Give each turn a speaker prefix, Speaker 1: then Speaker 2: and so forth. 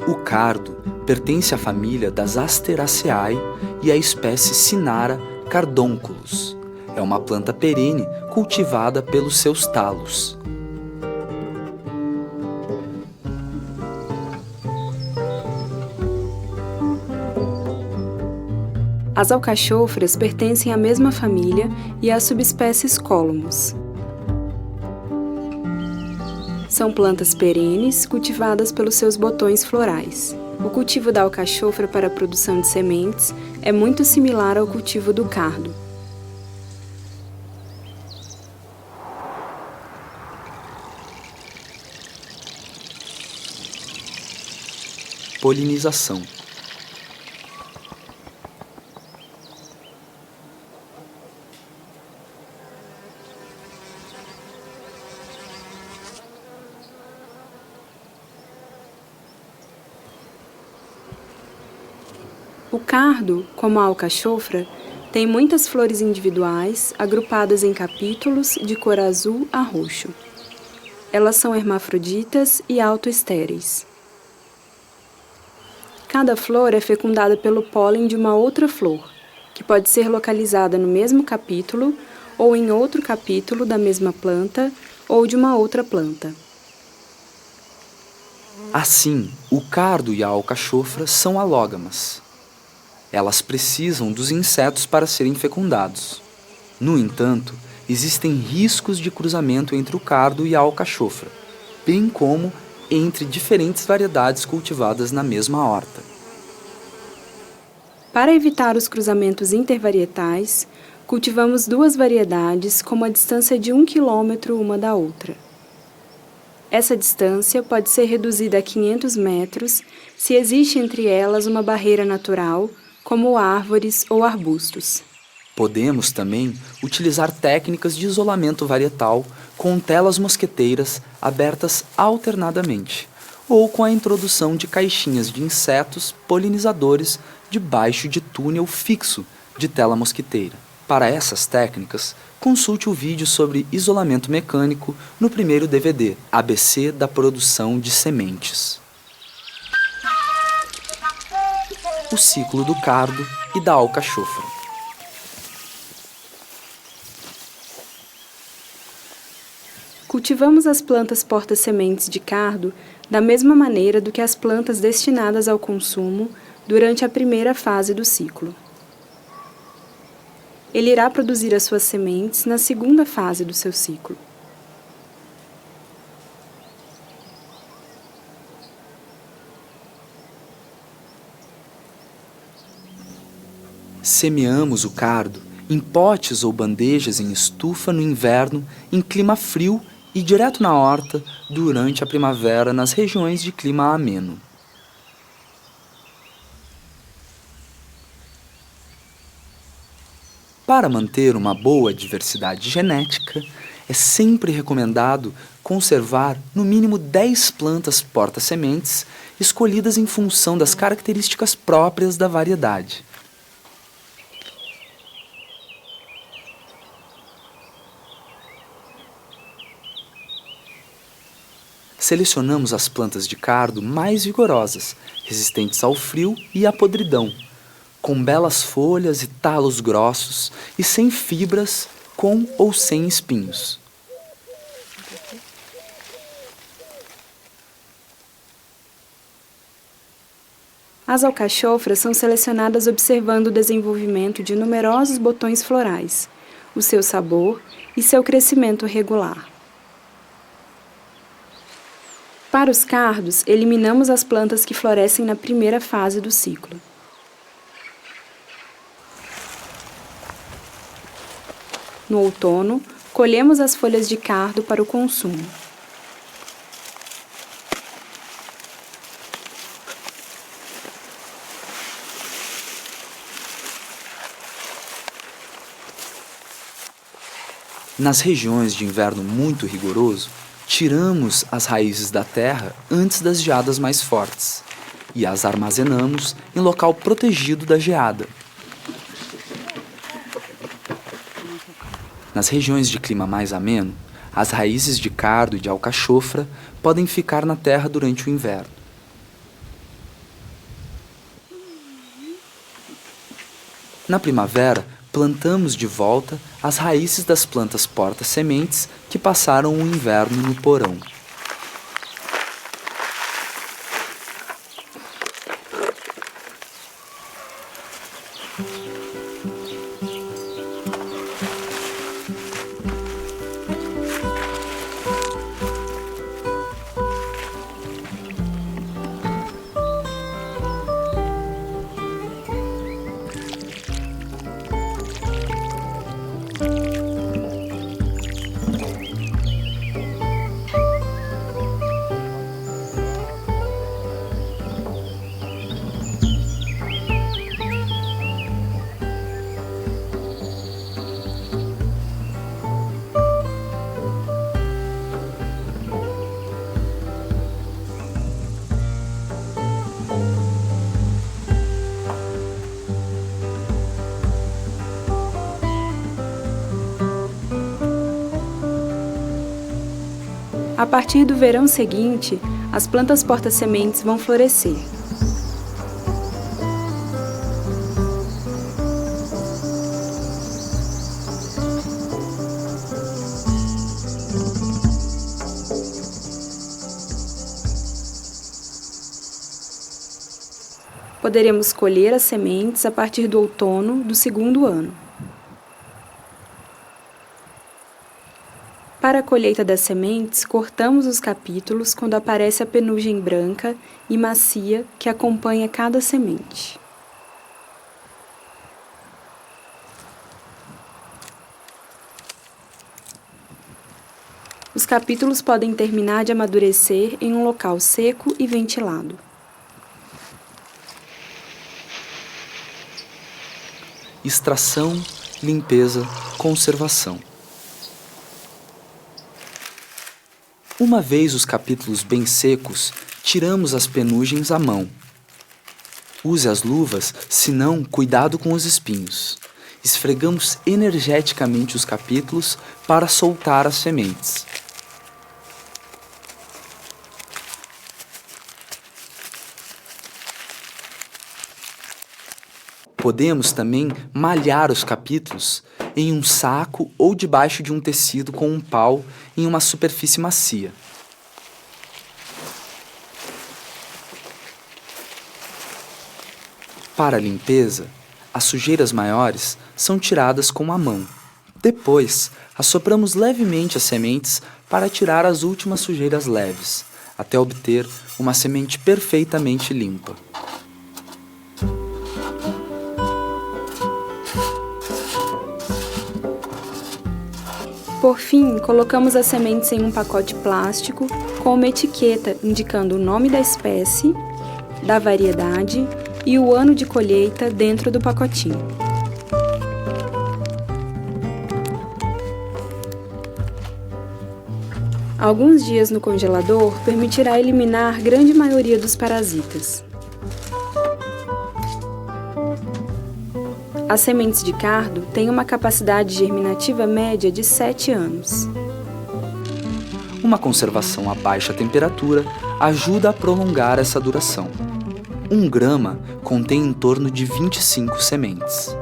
Speaker 1: O cardo pertence à família das Asteraceae e à espécie Cynara cardunculus. É uma planta perene cultivada pelos seus talos.
Speaker 2: As alcachofras pertencem à mesma família e às subespécies Columus. São plantas perenes cultivadas pelos seus botões florais. O cultivo da alcachofra para a produção de sementes é muito similar ao cultivo do cardo.
Speaker 1: Polinização.
Speaker 2: O cardo, como a alcachofra, tem muitas flores individuais, agrupadas em capítulos de cor azul a roxo. Elas são hermafroditas e autoestéreis. Cada flor é fecundada pelo pólen de uma outra flor, que pode ser localizada no mesmo capítulo ou em outro capítulo da mesma planta ou de uma outra planta.
Speaker 1: Assim, o cardo e a alcachofra são alógamas. Elas precisam dos insetos para serem fecundados. No entanto, existem riscos de cruzamento entre o cardo e a alcachofra, bem como entre diferentes variedades cultivadas na mesma horta.
Speaker 2: Para evitar os cruzamentos intervarietais, cultivamos duas variedades com uma distância de 1 quilômetro uma da outra. Essa distância pode ser reduzida a 500 metros se existe entre elas uma barreira natural, como árvores ou arbustos.
Speaker 1: Podemos também utilizar técnicas de isolamento varietal com telas mosqueteiras abertas alternadamente, ou com a introdução de caixinhas de insetos polinizadores debaixo de túnel fixo de tela mosquiteira. Para essas técnicas, consulte o vídeo sobre isolamento mecânico no primeiro DVD, ABC da produção de sementes. O ciclo do cardo e da alcachofra.
Speaker 2: Cultivamos as plantas porta-sementes de cardo da mesma maneira do que as plantas destinadas ao consumo durante a primeira fase do ciclo. Ele irá produzir as suas sementes na segunda fase do seu ciclo.
Speaker 1: Semeamos o cardo em potes ou bandejas em estufa no inverno, em clima frio e direto na horta durante a primavera nas regiões de clima ameno. Para manter uma boa diversidade genética, é sempre recomendado conservar no mínimo 10 plantas porta-sementes escolhidas em função das características próprias da variedade. Selecionamos as plantas de cardo mais vigorosas, resistentes ao frio e à podridão, com belas folhas e talos grossos e sem fibras, com ou sem espinhos.
Speaker 2: As alcachofras são selecionadas observando o desenvolvimento de numerosos botões florais, o seu sabor e seu crescimento regular. Para os cardos, eliminamos as plantas que florescem na primeira fase do ciclo. No outono, colhemos as folhas de cardo para o consumo.
Speaker 1: Nas regiões de inverno muito rigoroso, tiramos as raízes da terra antes das geadas mais fortes e as armazenamos em local protegido da geada. Nas regiões de clima mais ameno, as raízes de cardo e de alcachofra podem ficar na terra durante o inverno. Na primavera, plantamos de volta as raízes das plantas porta-sementes que passaram o inverno no porão.
Speaker 2: A partir do verão seguinte, as plantas porta-sementes vão florescer. Poderemos colher as sementes a partir do outono do segundo ano. Para a colheita das sementes, cortamos os capítulos quando aparece a penugem branca e macia que acompanha cada semente. Os capítulos podem terminar de amadurecer em um local seco e ventilado.
Speaker 1: Extração, limpeza, conservação. Uma vez os capítulos bem secos, tiramos as penugens à mão. Use as luvas, senão cuidado com os espinhos. Esfregamos energeticamente os capítulos para soltar as sementes. Podemos também malhar os capítulos em um saco ou debaixo de um tecido com um pau em uma superfície macia. Para a limpeza, as sujeiras maiores são tiradas com a mão. Depois, assopramos levemente as sementes para tirar as últimas sujeiras leves, até obter uma semente perfeitamente limpa.
Speaker 2: Por fim, colocamos as sementes em um pacote plástico com uma etiqueta indicando o nome da espécie, da variedade e o ano de colheita dentro do pacotinho. Alguns dias no congelador permitirá eliminar grande maioria dos parasitas. As sementes de cardo têm uma capacidade germinativa média de 7 anos.
Speaker 1: Uma conservação a baixa temperatura ajuda a prolongar essa duração. 1 grama contém em torno de 25 sementes.